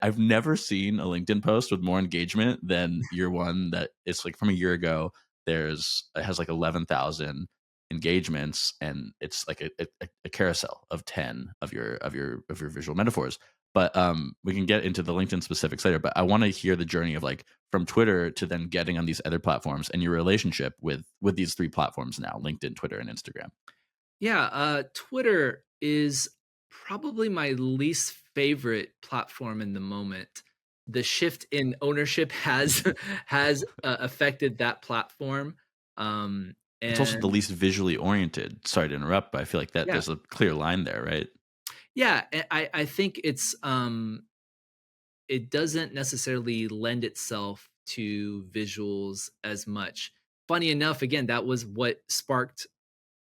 I've never seen a LinkedIn post with more engagement than your one that it's like from a year ago. It has like 11,000 engagements, and it's like a carousel of 10 of your visual metaphors. But we can get into the LinkedIn specifics later. But I want to hear the journey of like from Twitter to then getting on these other platforms and your relationship with these three platforms now: LinkedIn, Twitter, and Instagram. Yeah, Twitter is probably my least favorite platform in the moment. The shift in ownership has affected that platform, um, It's also the and least visually oriented. Sorry to interrupt, but I feel like that yeah, there's a clear line there, right? yeah, I think it doesn't necessarily lend itself to visuals as much. Funny enough, again, that was what sparked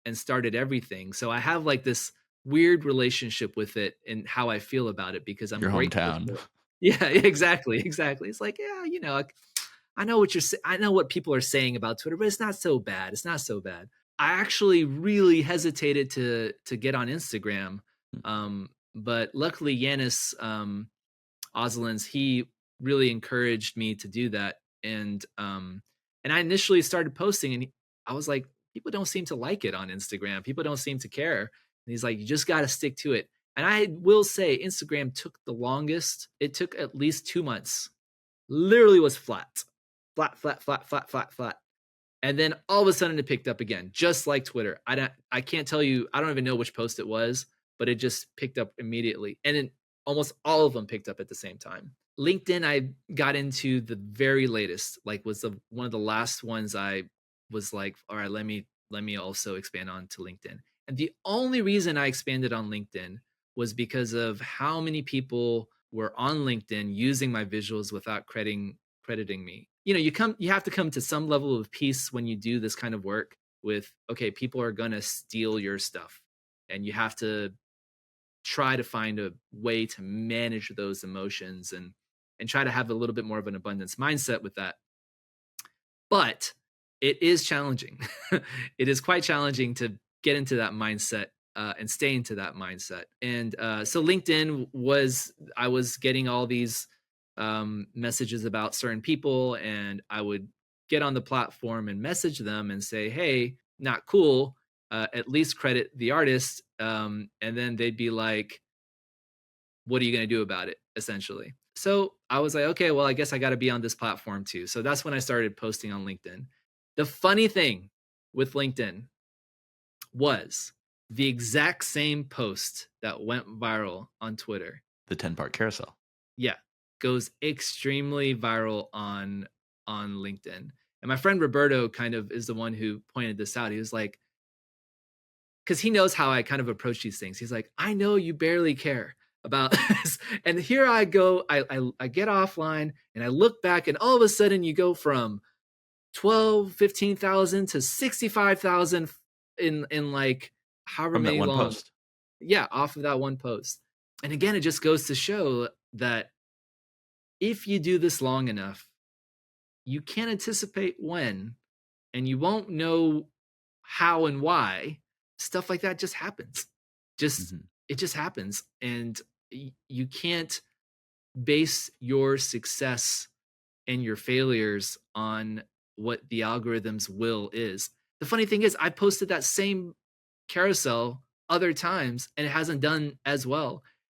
and started everything. So I have like this weird relationship with it and how I feel about it because I'm Your grateful hometown. for it. Yeah, exactly, exactly. It's like, yeah, I know what I know what people are saying about Twitter, but it's not so bad. It's not so bad. I actually really hesitated to get on Instagram, but luckily Yanis Oslins, he really encouraged me to do that, and I initially started posting, and I was like, people don't seem to like it on Instagram. People don't seem to care. And he's like, you just got to stick to it. And I will say, Instagram took the longest. It took at least 2 months. Literally was flat, flat, flat, flat, flat, flat, flat. And then all of a sudden it picked up again, just like Twitter. I can't tell you, I don't even know which post it was, but it just picked up immediately. And then almost all of them picked up at the same time. LinkedIn, I got into the very latest, like was one of the last ones I was like, all right, let me also expand on to LinkedIn. And the only reason I expanded on LinkedIn was because of how many people were on LinkedIn using my visuals without crediting me. You have to come to some level of peace when you do this kind of work with, okay, people are going to steal your stuff, and you have to try to find a way to manage those emotions and try to have a little bit more of an abundance mindset with that. But it is challenging. It is quite challenging to get into that mindset and stay into that mindset. And so LinkedIn was, I was getting all these messages about certain people, and I would get on the platform and message them and say, hey, not cool. At least credit the artist. And then they'd be like, what are you going to do about it, essentially? So I was like, okay, well, I guess I got to be on this platform too. So that's when I started posting on LinkedIn. The funny thing with LinkedIn was the exact same post that went viral on Twitter. The 10-part carousel. Yeah, goes extremely viral on LinkedIn. And my friend Roberto kind of is the one who pointed this out. He was like, because he knows how I kind of approach these things. He's like, I know you barely care about this. And here I go, I get offline and I look back, and all of a sudden you go from 12, 15,000 to 65,000 in like however From that many one long. post. Yeah, off of that one post. And again, it just goes to show that if you do this long enough, you can't anticipate when, and you won't know how and why. Stuff like that just happens. Just Mhm. it just happens, and you can't base your success and your failures on what the algorithm's will is. The funny thing is, I posted that same carousel other times and it hasn't done as well.